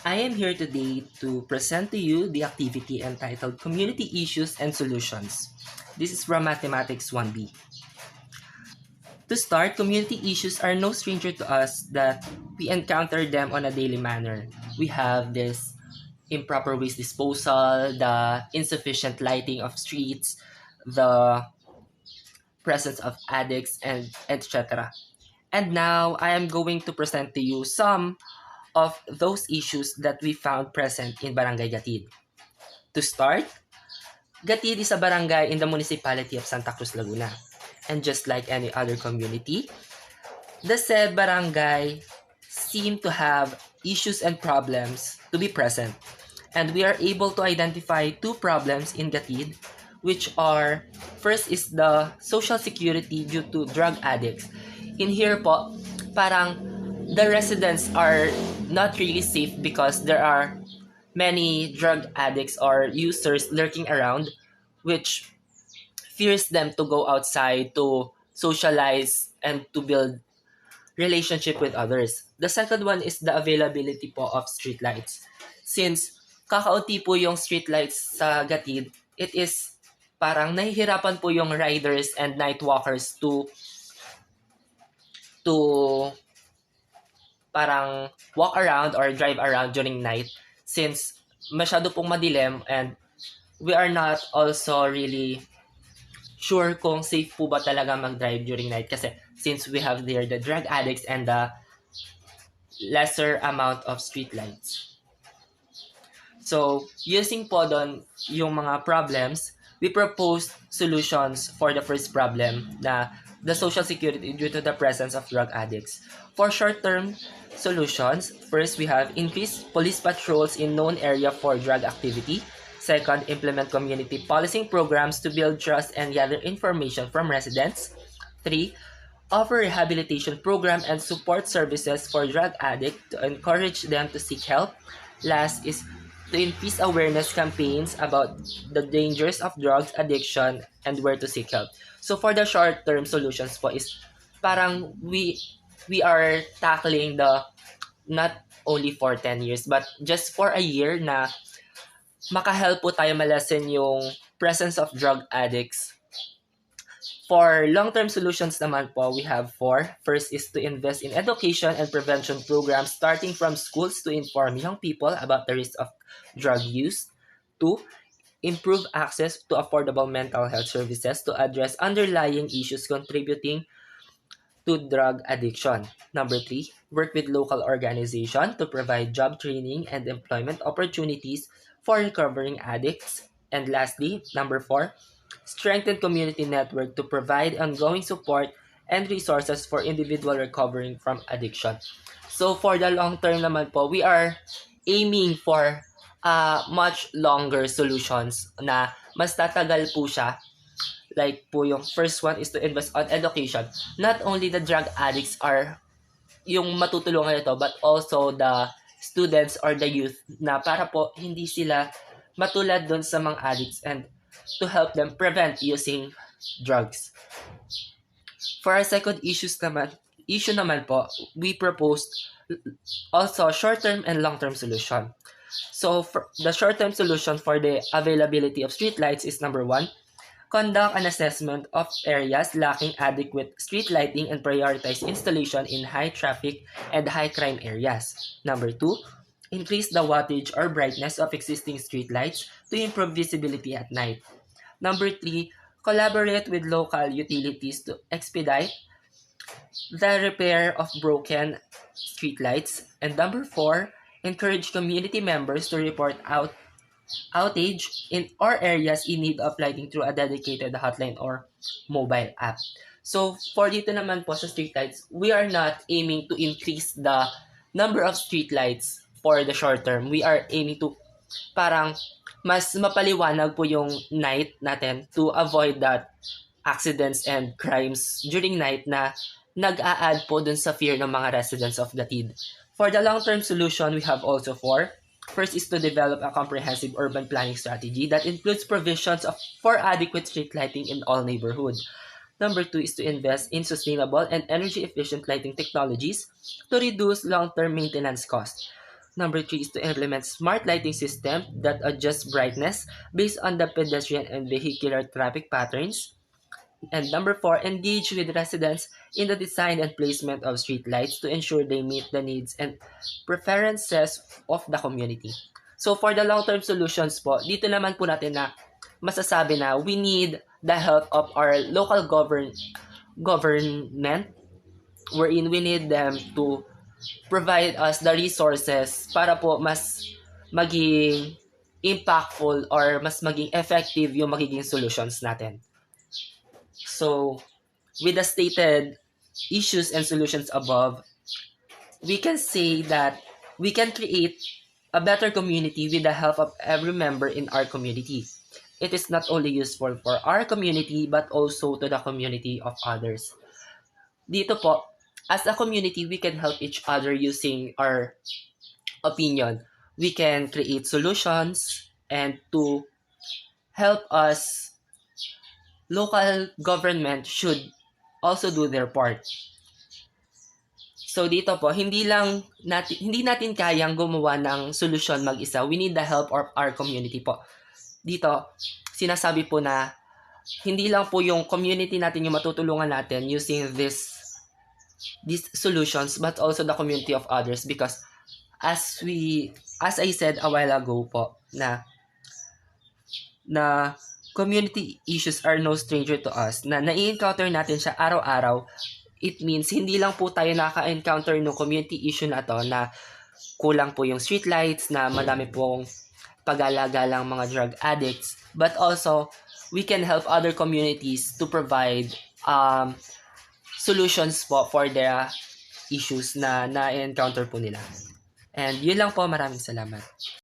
I am here today to present to you the activity entitled Community Issues and Solutions. This is from Mathematics 1B. To start, community issues are no stranger to us that we encounter them on a daily manner. We have this improper waste disposal, the insufficient lighting of streets, the presence of addicts, and etc. And now I am going to present to you some of those issues that we found present in Barangay Gatid. To start, Gatid is a barangay in the municipality of Santa Cruz, Laguna. And just like any other community, the said barangay seem to have issues and problems to be present. And we are able to identify two problems in Gatid, which are, first is the social security due to drug addicts. In here po, parang the residents are not really safe because there are many drug addicts or users lurking around, which fears them to go outside to socialize and to build relationship with others. The second one is the availability po of streetlights. Since kakaunti po yung streetlights sa Gatid, it is parang nahihirapan po yung riders and night walkers to parang walk around or drive around during night since masyado pong madilim and we are not also really sure kung safe po ba talaga mag-drive during night kasi since we have there the drug addicts and the lesser amount of street lights. So, using po doon yung mga problems, we proposed solutions for the first problem na the social security due to the presence of drug addicts. For short-term solutions, first we have increased police patrols in known area for drug activity. Second, implement community policing programs to build trust and gather information from residents. Three, offer rehabilitation program and support services for drug addicts to encourage them to seek help. Last is to increase awareness campaigns about the dangers of drugs addiction and where to seek help. So for the short-term solutions po is parang we are tackling the not only for 10 years but just for a year na makahelp po tayo malesen yung presence of drug addicts. For long-term solutions naman po, we have four. First is to invest in education and prevention programs starting from schools to inform young people about the risk of drug use. Two, improve access to affordable mental health services to address underlying issues contributing to drug addiction. Number three, work with local organizations to provide job training and employment opportunities for recovering addicts. And lastly, number four, strengthen community network to provide ongoing support and resources for individual recovering from addiction. So for the long term naman po, we are aiming for much longer solutions na mas tatagal po siya. Like po yung first one is to invest on education. Not only the drug addicts are yung matutulungan nito but also the students or the youth na para po hindi sila matulad doon sa mga addicts and to help them prevent using drugs. For our second issue naman po, we proposed also short-term and long-term solution. So for the short-term solution for the availability of streetlights is number one, conduct an assessment of areas lacking adequate street lighting and prioritize installation in high traffic and high crime areas. Number two, increase the wattage or brightness of existing streetlights to improve visibility at night. Number three, collaborate with local utilities to expedite the repair of broken streetlights. And number four, encourage community members to report outage in or areas in need of lighting through a dedicated hotline or mobile app. So, for dito naman po sa streetlights, we are not aiming to increase the number of streetlights for the short term. We are aiming to parang mas mapaliwanag po yung night natin to avoid that accidents and crimes during night na nag-a-add po dun sa fear ng mga residents of Gatid. For the long-term solution, we have also four. First is to develop a comprehensive urban planning strategy that includes provisions for adequate street lighting in all neighborhoods. Number two is to invest in sustainable and energy-efficient lighting technologies to reduce long-term maintenance costs. Number 3 is to implement smart lighting system that adjust brightness based on the pedestrian and vehicular traffic patterns. And number 4, engage with residents in the design and placement of streetlights to ensure they meet the needs and preferences of the community. So for the long-term solutions po, dito naman po natin na masasabi na we need the help of our local government, wherein we need them to provide us the resources para po mas maging impactful or mas maging effective yung magiging solutions natin. So, with the stated issues and solutions above, we can say that we can create a better community with the help of every member in our community. It is not only useful for our community but also to the community of others. Dito po, as a community, we can help each other using our opinion. We can create solutions, and to help us, local government should also do their part. So dito po, hindi natin kayang gumawa ng solusyon mag-isa. We need the help of our community po. Dito, sinasabi po na hindi lang po yung community natin yung matutulungan natin using these solutions, but also the community of others, because as I said a while ago po, na community issues are no stranger to us, na nai-encounter natin siya araw-araw. It means hindi lang po tayo naka-encounter ng community issue na to, na kulang po yung streetlights, na madami pong pag-alagalang mga drug addicts, but also we can help other communities to provide solutions po for their issues na na-encounter po nila. And yun lang po, maraming salamat.